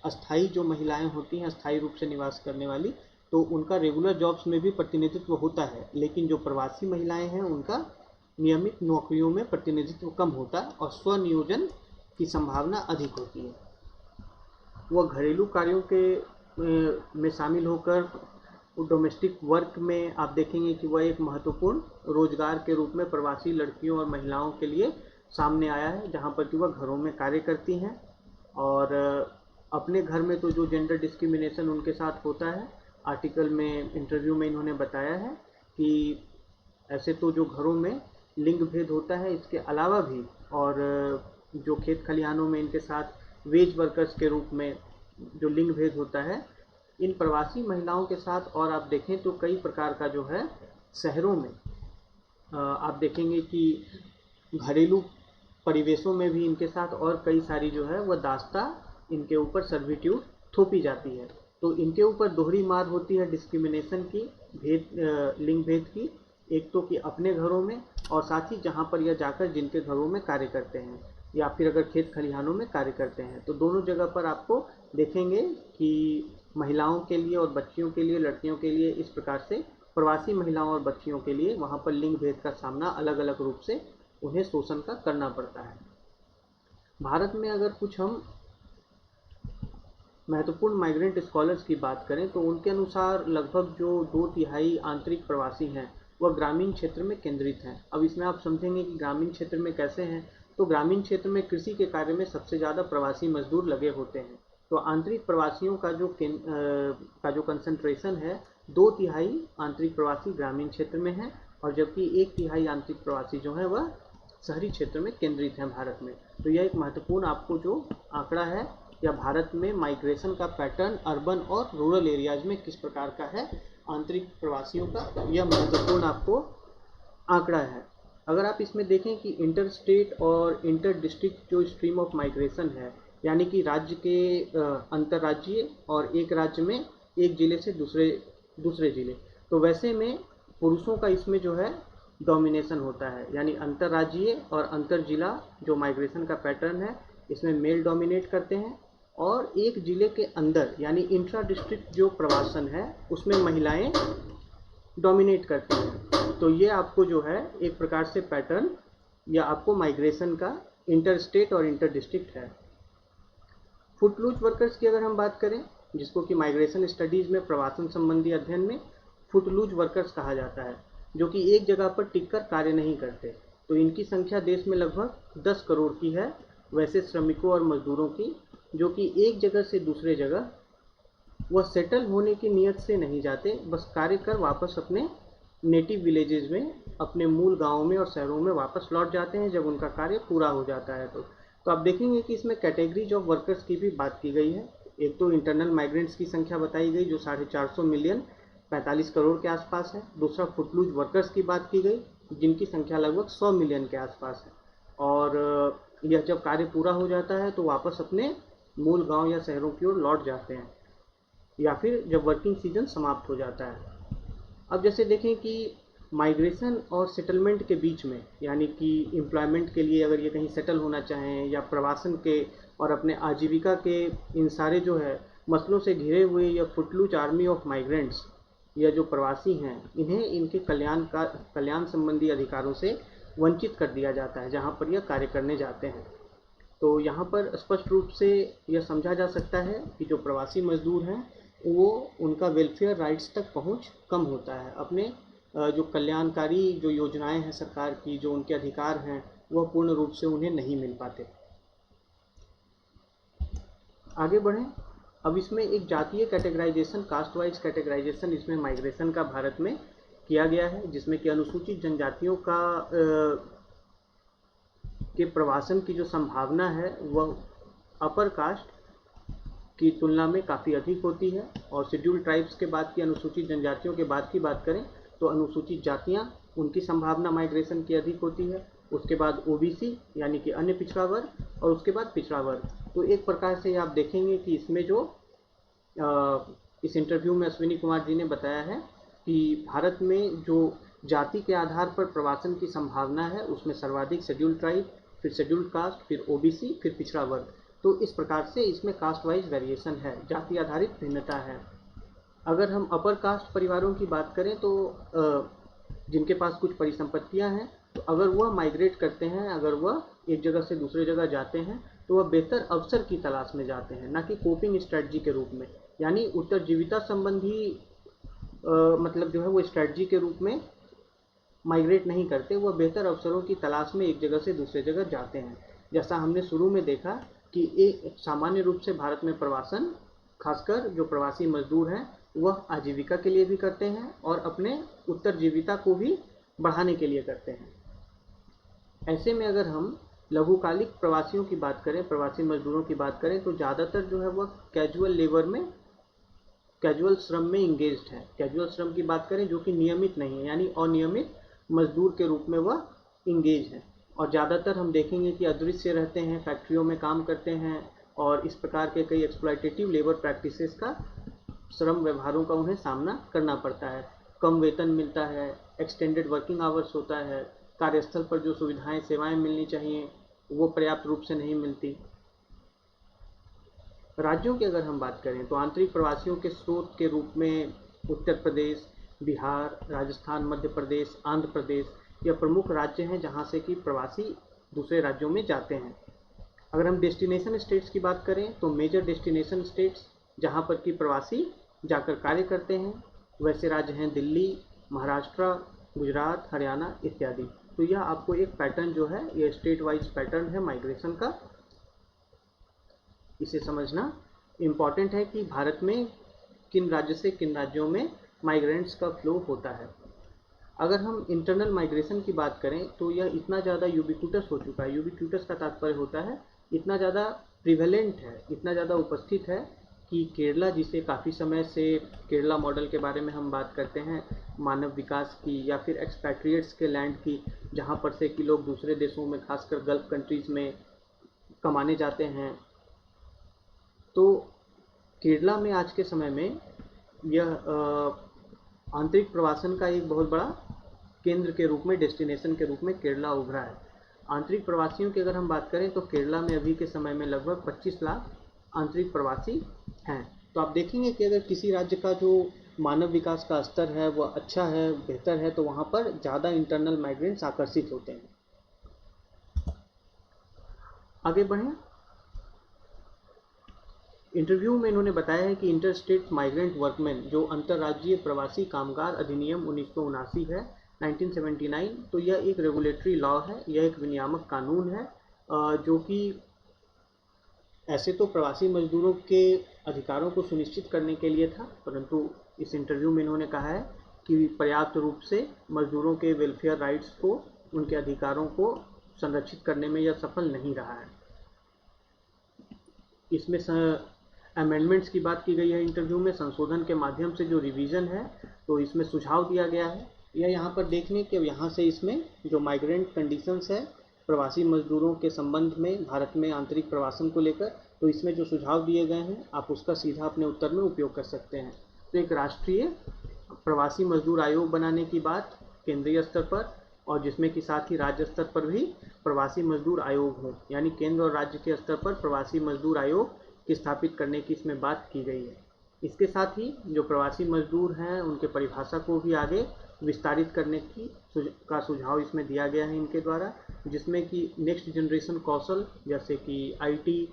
अस्थायी जो महिलाएं होती हैं, अस्थायी रूप से निवास करने वाली, तो उनका रेगुलर जॉब्स में भी प्रतिनिधित्व होता है, लेकिन जो प्रवासी महिलाएं हैं उनका नियमित नौकरियों में प्रतिनिधित्व कम होता है और स्वनियोजन की संभावना अधिक होती है। वह घरेलू कार्यों के में शामिल होकर डोमेस्टिक वर्क में आप देखेंगे कि वह एक महत्वपूर्ण रोजगार के रूप में प्रवासी लड़कियों और महिलाओं के लिए सामने आया है, जहां पर कि वह घरों में कार्य करती हैं। और अपने घर में तो जो जेंडर डिस्क्रिमिनेशन उनके साथ होता है, आर्टिकल में, इंटरव्यू में इन्होंने बताया है कि ऐसे तो जो घरों में लिंग भेद होता है, इसके अलावा भी और जो खेत खलिहानों में इनके साथ वेज वर्कर्स के रूप में जो लिंग भेद होता है, इन प्रवासी महिलाओं के साथ और आप देखें तो कई प्रकार का जो है शहरों में आप देखेंगे कि घरेलू परिवेशों में भी इनके साथ और कई सारी जो है वह दास्ता इनके ऊपर सर्विट्यूड थोपी जाती है। तो इनके ऊपर दोहरी मार होती है डिस्क्रिमिनेशन की, लिंग भेद की, एक तो कि अपने घरों में और साथ ही जहाँ पर यह जाकर जिनके घरों में कार्य करते हैं या फिर अगर खेत खलिहानों में कार्य करते हैं, तो दोनों जगह पर आपको देखेंगे कि महिलाओं के लिए और बच्चियों के लिए, लड़कियों के लिए इस प्रकार से, प्रवासी महिलाओं और बच्चियों के लिए वहाँ पर लिंग भेद का सामना अलग अलग रूप से उन्हें शोषण का करना पड़ता है। भारत में अगर कुछ हम महत्वपूर्ण माइग्रेंट स्कॉलर्स की बात करें तो उनके अनुसार लगभग जो 2/3 आंतरिक प्रवासी हैं वह ग्रामीण क्षेत्र में केंद्रित हैं। अब इसमें आप समझेंगे कि ग्रामीण क्षेत्र में कैसे हैं, तो ग्रामीण क्षेत्र में कृषि के कार्य में सबसे ज़्यादा प्रवासी मजदूर लगे होते हैं। तो आंतरिक प्रवासियों का जो कंसंट्रेशन है, 2/3 आंतरिक प्रवासी ग्रामीण क्षेत्र में है और जबकि 1/3 आंतरिक प्रवासी जो है वह शहरी क्षेत्र में केंद्रित हैं भारत में। तो यह एक महत्वपूर्ण आपको जो आंकड़ा है या भारत में माइग्रेशन का पैटर्न अर्बन और रूरल एरियाज में किस प्रकार का है आंतरिक प्रवासियों का, यह महत्वपूर्ण आपको आंकड़ा है। अगर आप इसमें देखें कि इंटर स्टेट और इंटर डिस्ट्रिक्ट जो स्ट्रीम ऑफ माइग्रेशन है, यानी कि राज्य के अंतर्राज्यीय और एक राज्य में एक जिले से दूसरे जिले, तो वैसे में पुरुषों का इसमें जो है डोमिनेशन होता है, यानी अंतर्राज्यीय और अंतर जिला जो माइग्रेशन का पैटर्न है इसमें मेल डोमिनेट करते हैं और एक जिले के अंदर यानी इंट्रा डिस्ट्रिक्ट जो प्रवासन है उसमें महिलाएं डोमिनेट करती हैं। तो ये आपको जो है एक प्रकार से पैटर्न या आपको माइग्रेशन का इंटर स्टेट और इंटर डिस्ट्रिक्ट है। फुटलूज वर्कर्स की अगर हम बात करें, जिसको कि माइग्रेशन स्टडीज में प्रवासन संबंधी अध्ययन में फुटलूज वर्कर्स कहा जाता है, जो कि एक जगह पर टिककर कार्य नहीं करते, तो इनकी संख्या देश में लगभग 10 करोड़ की है वैसे श्रमिकों और मजदूरों की, जो कि एक जगह से दूसरे जगह वह सेटल होने की नीयत से नहीं जाते, बस कार्य कर वापस अपने नेटिव विलेजेस में, अपने मूल गांवों में और शहरों में वापस लौट जाते हैं जब उनका कार्य पूरा हो जाता है। तो आप देखेंगे कि इसमें कैटेगरीज ऑफ वर्कर्स की भी बात की गई है। एक तो इंटरनल माइग्रेंट्स की संख्या बताई गई जो 450 मिलियन 45 करोड़ के आसपास है। दूसरा फुटलूज वर्कर्स की बात की गई जिनकी संख्या लगभग 100 मिलियन के आसपास है और यह जब कार्य पूरा हो जाता है तो वापस अपने मूल गांव या शहरों की ओर लौट जाते हैं, या फिर जब वर्किंग सीजन समाप्त हो जाता है। अब जैसे देखें कि माइग्रेशन और सेटलमेंट के बीच में, यानी कि एम्प्लॉयमेंट के लिए अगर ये कहीं सेटल होना चाहें, या प्रवासन के और अपने आजीविका के इन सारे जो है मसलों से घिरे हुए या फुटलूज आर्मी ऑफ माइग्रेंट्स या जो प्रवासी हैं, इन्हें इनके कल्याण संबंधी अधिकारों से वंचित कर दिया जाता है जहाँ पर यह कार्य करने जाते हैं। तो यहाँ पर स्पष्ट रूप से यह समझा जा सकता है कि जो प्रवासी मजदूर हैं वो उनका वेलफेयर राइट्स तक पहुँच कम होता है, अपने जो कल्याणकारी जो योजनाएं हैं सरकार की, जो उनके अधिकार हैं, वह पूर्ण रूप से उन्हें नहीं मिल पाते। आगे बढ़ें। अब इसमें एक जातीय कैटेगराइजेशन, कास्ट वाइज कैटेगराइजेशन इसमें माइग्रेशन का भारत में किया गया है, जिसमें कि अनुसूचित जनजातियों का के प्रवासन की जो संभावना है वह अपर कास्ट की तुलना में काफ़ी अधिक होती है। और शेड्यूल्ड ट्राइब्स के बाद की, अनुसूचित जनजातियों के बाद की बात करें तो अनुसूचित जातियां, उनकी संभावना माइग्रेशन की अधिक होती है। उसके बाद ओबीसी यानी कि अन्य पिछड़ा वर्ग, और उसके बाद पिछड़ा वर्ग। तो एक प्रकार से आप देखेंगे कि इसमें जो इस इंटरव्यू में अश्विनी कुमार जी ने बताया है कि भारत में जो जाति के आधार पर प्रवासन की संभावना है उसमें सर्वाधिक शेड्यूल्ड ट्राइब, फिर शेड्यूल्ड कास्ट, फिर ओबीसी, फिर पिछड़ा वर्ग। तो इस प्रकार से इसमें कास्ट वाइज वेरिएशन है, जाति आधारित भिन्नता है। अगर हम अपर कास्ट परिवारों की बात करें तो जिनके पास कुछ परिसंपत्तियां हैं, तो अगर वह माइग्रेट करते हैं, अगर वह एक जगह से दूसरे जगह जाते हैं, तो वह बेहतर अवसर की तलाश में जाते हैं, ना कि कोपिंग स्ट्रेटजी के रूप में, यानी उत्तरजीविता संबंधी मतलब जो है वो स्ट्रेटजी के रूप में माइग्रेट नहीं करते, वह बेहतर अवसरों की तलाश में एक जगह से दूसरे जगह जाते हैं। जैसा हमने शुरू में देखा कि एक सामान्य रूप से भारत में प्रवासन, खासकर जो प्रवासी मजदूर हैं, वह आजीविका के लिए भी करते हैं और अपने उत्तरजीविता को भी बढ़ाने के लिए करते हैं। ऐसे में अगर हम लघुकालिक प्रवासियों की बात करें, प्रवासी मजदूरों की बात करें, तो ज़्यादातर जो है वह कैजुअल लेबर में, कैजुअल श्रम में इंगेज्ड है। कैजुअल श्रम की बात करें जो कि नियमित नहीं है, यानी अनियमित मजदूर के रूप में वह इंगेज है। और ज़्यादातर हम देखेंगे कि अदृश्य रहते हैं, फैक्ट्रियों में काम करते हैं, और इस प्रकार के कई एक्सप्लॉयटेटिव लेबर प्रैक्टिसेस का, श्रम व्यवहारों का उन्हें सामना करना पड़ता है। कम वेतन मिलता है, एक्सटेंडेड वर्किंग आवर्स होता है, कार्यस्थल पर जो सुविधाएं सेवाएं मिलनी चाहिए वो पर्याप्त रूप से नहीं मिलती। राज्यों की अगर हम बात करें तो आंतरिक प्रवासियों के स्रोत के रूप में उत्तर प्रदेश, बिहार, राजस्थान, मध्य प्रदेश, आंध्र प्रदेश यह प्रमुख राज्य हैं जहां से कि प्रवासी दूसरे राज्यों में जाते हैं। अगर हम डेस्टिनेशन स्टेट्स की बात करें तो मेजर डेस्टिनेशन स्टेट्स जहां पर कि प्रवासी जाकर कार्य करते हैं, वैसे राज्य हैं दिल्ली, महाराष्ट्र, गुजरात, हरियाणा इत्यादि। तो यह आपको एक पैटर्न जो है, यह स्टेट वाइज पैटर्न है माइग्रेशन का। इसे समझना इम्पॉर्टेंट है कि भारत में किन राज्य से किन राज्यों में माइग्रेंट्स का फ्लो होता है। अगर हम इंटरनल माइग्रेशन की बात करें तो यह इतना ज़्यादा यूबिक्यूटस हो चुका है। यूबिक्यूटस का तात्पर्य होता है इतना ज़्यादा प्रिवेलेंट है, इतना ज़्यादा उपस्थित है कि केरला, जिसे काफ़ी समय से केरला मॉडल के बारे में हम बात करते हैं, मानव विकास की, या फिर एक्सपैट्रिएट्स के लैंड की, जहाँ पर से कि लोग दूसरे देशों में, खासकर गल्फ कंट्रीज़ में कमाने जाते हैं। तो केरला में आज के समय में यह आंतरिक प्रवासन का एक बहुत बड़ा केंद्र के रूप में, डेस्टिनेशन के रूप में केरला उभरा है। आंतरिक प्रवासियों की अगर हम बात करें तो केरला में अभी के समय में लगभग 25 लाख आंतरिक प्रवासी हैं। तो आप देखेंगे कि अगर किसी राज्य का जो मानव विकास का स्तर है वह अच्छा है, बेहतर है, तो वहाँ पर ज़्यादा इंटरनल माइग्रेंट्स आकर्षित होते हैं। आगे बढ़ें। इंटरव्यू में इन्होंने बताया है कि इंटर स्टेट माइग्रेंट वर्कमैन, जो अंतर्राज्यीय प्रवासी कामगार अधिनियम 1979 है, 1979, तो यह एक रेगुलेटरी लॉ है, यह एक विनियामक कानून है, जो कि ऐसे तो प्रवासी मजदूरों के अधिकारों को सुनिश्चित करने के लिए था, परंतु इस इंटरव्यू में इन्होंने कहा है कि पर्याप्त रूप से मजदूरों के वेलफेयर राइट्स को, उनके अधिकारों को संरक्षित करने में यह सफल नहीं रहा है। इसमें अमेंडमेंट्स की बात की गई है इंटरव्यू में, संशोधन के माध्यम से जो रिवीजन है, तो इसमें सुझाव दिया गया है। यह यहाँ पर देखने के, यहाँ से इसमें जो माइग्रेंट कंडीशंस है प्रवासी मजदूरों के संबंध में भारत में आंतरिक प्रवासन को लेकर, तो इसमें जो सुझाव दिए गए हैं आप उसका सीधा अपने उत्तर में उपयोग कर सकते हैं। तो एक राष्ट्रीय प्रवासी मजदूर आयोग बनाने की बात केंद्रीय स्तर पर, और जिसमें कि साथ ही राज्य स्तर पर भी प्रवासी मजदूर आयोग हो, यानी केंद्र और राज्य के स्तर पर प्रवासी मजदूर आयोग की स्थापित करने की इसमें बात की गई है। इसके साथ ही जो प्रवासी मजदूर हैं उनके परिभाषा को भी आगे विस्तारित करने का सुझाव इसमें दिया गया है इनके द्वारा, जिसमें कि नेक्स्ट जनरेशन कौशल जैसे कि आईटी,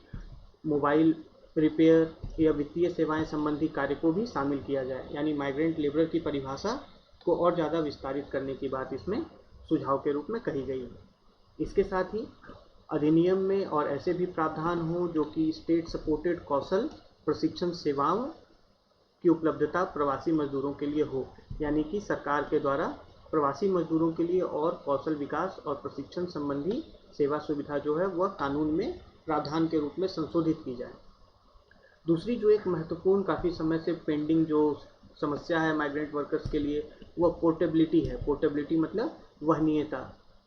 मोबाइल रिपेयर या वित्तीय सेवाएं संबंधी कार्य को भी शामिल किया जाए, यानी माइग्रेंट लेबर की परिभाषा को और ज़्यादा विस्तारित करने की बात इसमें सुझाव के रूप में कही गई है। इसके साथ ही अधिनियम में और ऐसे भी प्रावधान हों जो कि स्टेट सपोर्टेड कौशल प्रशिक्षण सेवाओं की उपलब्धता प्रवासी मजदूरों के लिए हो, यानी कि सरकार के द्वारा प्रवासी मजदूरों के लिए और कौशल विकास और प्रशिक्षण संबंधी सेवा सुविधा जो है वह कानून में प्रावधान के रूप में संशोधित की जाए। दूसरी जो एक महत्वपूर्ण काफ़ी समय से पेंडिंग जो समस्या है माइग्रेंट वर्कर्स के लिए, वह पोर्टेबिलिटी है। पोर्टेबिलिटी मतलब वहनीयता,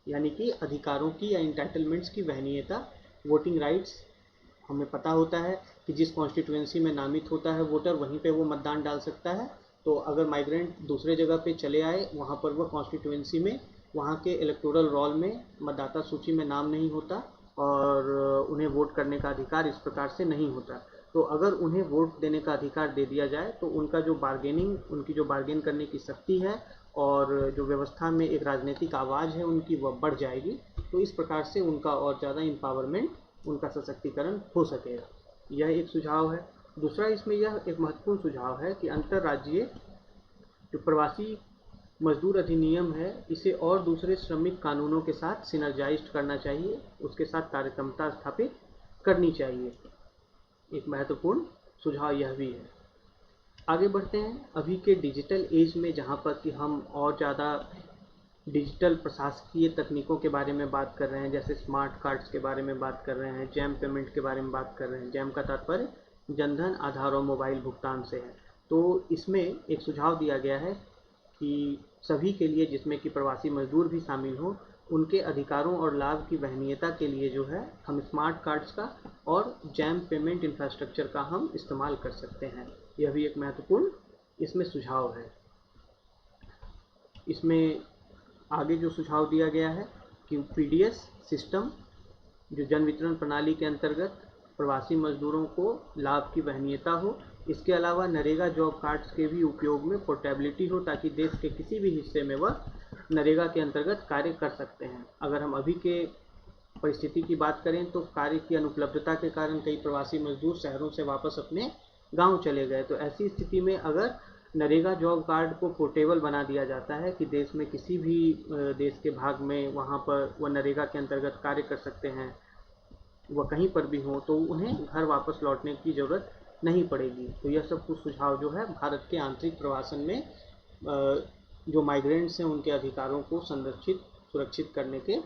यानी कि अधिकारों की या इंटाइटलमेंट्स की वहनीयता। वोटिंग राइट्स, हमें पता होता है कि जिस कॉन्स्टिट्यूएंसी में नामित होता है वोटर वहीं पे वो मतदान डाल सकता है। तो अगर माइग्रेंट दूसरे जगह पे चले आए, वहाँ पर वह कॉन्स्टिट्यूएंसी में वहाँ के इलेक्टोरल रोल में मतदाता सूची में नाम नहीं होता और उन्हें वोट करने का अधिकार इस प्रकार से नहीं होता। तो अगर उन्हें वोट देने का अधिकार दे दिया जाए तो उनका जो उनकी जो बार्गेन करने की शक्ति है और जो व्यवस्था में एक राजनीतिक आवाज़ है उनकी, वह बढ़ जाएगी। तो इस प्रकार से उनका और ज़्यादा इम्पावरमेंट, उनका सशक्तिकरण हो सकेगा। यह एक सुझाव है। दूसरा इसमें यह एक महत्वपूर्ण सुझाव है कि अंतर्राज्यीय जो प्रवासी मजदूर अधिनियम है इसे और दूसरे श्रमिक कानूनों के साथ सिनर्जाइज्ड करना चाहिए, उसके साथ कार्यक्षमता स्थापित करनी चाहिए। एक महत्वपूर्ण सुझाव यह भी है। आगे बढ़ते हैं। अभी के डिजिटल एज में जहाँ पर कि हम और ज़्यादा डिजिटल प्रशासकीय तकनीकों के बारे में बात कर रहे हैं, जैसे स्मार्ट कार्ड्स के बारे में बात कर रहे हैं, जैम पेमेंट के बारे में बात कर रहे हैं। जैम का तात्पर्य जनधन, आधार और मोबाइल भुगतान से है। तो इसमें एक सुझाव दिया गया है कि सभी के लिए, जिसमें कि प्रवासी मजदूर भी शामिल हों, उनके अधिकारों और लाभ की वहनीयता के लिए जो है हम स्मार्ट कार्ड्स का और जैम पेमेंट इंफ्रास्ट्रक्चर का हम इस्तेमाल कर सकते हैं। यह भी एक महत्वपूर्ण इसमें सुझाव है। इसमें आगे जो सुझाव दिया गया है कि पीडीएस सिस्टम जो जन वितरण प्रणाली के अंतर्गत प्रवासी मजदूरों को लाभ की वहनीयता हो। इसके अलावा नरेगा जॉब कार्ड्स के भी उपयोग में पोर्टेबिलिटी हो, ताकि देश के किसी भी हिस्से में वह नरेगा के अंतर्गत कार्य कर सकते हैं। अगर हम अभी के परिस्थिति की बात करें तो कार्य की अनुपलब्धता के कारण कई प्रवासी मजदूर शहरों से वापस अपने गांव चले गए। तो ऐसी स्थिति में अगर नरेगा जॉब कार्ड को पोर्टेबल बना दिया जाता है कि देश में किसी भी देश के भाग में वहाँ पर वह नरेगा के अंतर्गत कार्य कर सकते हैं, वह कहीं पर भी हो, तो उन्हें घर वापस लौटने की ज़रूरत नहीं पड़ेगी। तो यह सब कुछ सुझाव जो है भारत के आंतरिक प्रवासन में जो माइग्रेंट्स हैं उनके अधिकारों को संरक्षित सुरक्षित करने के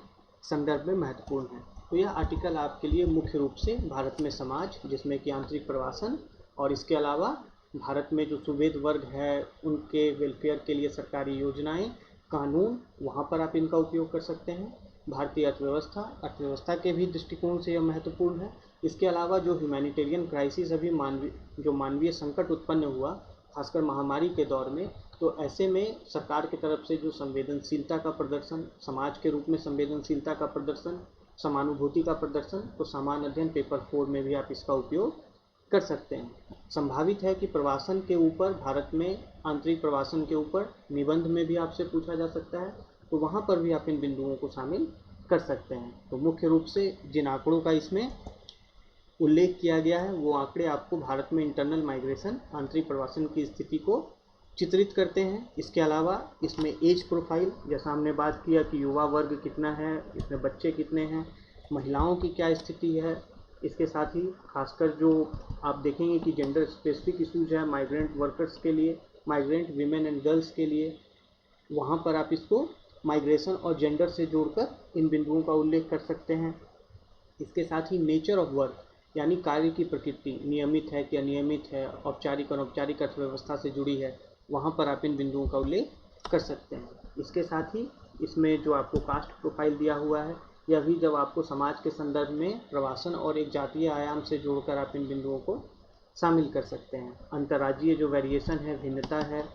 संदर्भ में महत्वपूर्ण है। तो यह आर्टिकल आपके लिए मुख्य रूप से भारत में समाज, जिसमें कि आंतरिक प्रवासन और इसके अलावा भारत में जो सुवेद वर्ग है उनके वेलफेयर के लिए सरकारी योजनाएं, कानून, वहाँ पर आप इनका उपयोग कर सकते हैं। भारतीय अर्थव्यवस्था के भी दृष्टिकोण से यह महत्वपूर्ण है। इसके अलावा जो ह्यूमैनिटेरियन क्राइसिस अभी मानवीय संकट उत्पन्न हुआ, खासकर महामारी के दौर में, तो ऐसे में सरकार की तरफ से जो संवेदनशीलता का प्रदर्शन, समाज के रूप में संवेदनशीलता का प्रदर्शन, समानुभूति का प्रदर्शन, तो सामान्य अध्ययन पेपर 4 में भी आप इसका उपयोग कर सकते हैं। संभावित है कि प्रवासन के ऊपर, भारत में आंतरिक प्रवासन के ऊपर निबंध में भी आपसे पूछा जा सकता है, तो वहाँ पर भी आप इन बिंदुओं को शामिल कर सकते हैं। तो मुख्य रूप से जिन आंकड़ों का इसमें उल्लेख किया गया है वो आंकड़े आपको भारत में इंटरनल माइग्रेशन, आंतरिक प्रवासन की स्थिति को चित्रित करते हैं। इसके अलावा इसमें एज प्रोफाइल, जैसा हमने बात किया कि युवा वर्ग कितना है, इसमें बच्चे कितने हैं, महिलाओं की क्या स्थिति है, इसके साथ ही खासकर जो आप देखेंगे कि जेंडर स्पेसिफिक इश्यूज है माइग्रेंट वर्कर्स के लिए, माइग्रेंट वीमेन एंड गर्ल्स के लिए, वहाँ पर आप इसको माइग्रेशन और जेंडर से जोड़कर इन बिंदुओं का उल्लेख कर सकते हैं। इसके साथ ही नेचर ऑफ वर्क, यानी कार्य की प्रकृति नियमित है कि अनियमित है, औपचारिक और अनौपचारिक अर्थव्यवस्था से जुड़ी है, वहाँ पर आप इन बिंदुओं का उल्लेख कर सकते हैं। इसके साथ ही इसमें जो आपको कास्ट प्रोफाइल दिया हुआ है, या भी जब आपको समाज के संदर्भ में प्रवासन और एक जातीय आयाम से जोड़कर आप इन बिंदुओं को शामिल कर सकते हैं। अंतर्राज्यीय जो वेरिएशन है, भिन्नता है,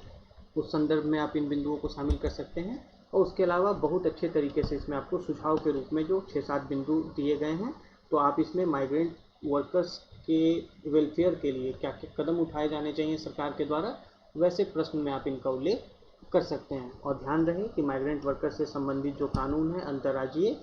उस संदर्भ में आप इन बिंदुओं को शामिल कर सकते हैं। और उसके अलावा बहुत अच्छे तरीके से इसमें आपको सुझाव के रूप में जो 6-7 बिंदु दिए गए हैं, तो आप इसमें माइग्रेंट वर्कर्स के वेलफेयर के लिए क्या क्या कदम उठाए जाने चाहिए सरकार के द्वारा, वैसे प्रश्न में आप इनका उल्लेख कर सकते हैं। और ध्यान रहे कि माइग्रेंट वर्कर्स से संबंधित जो कानून है अंतर्राज्यीय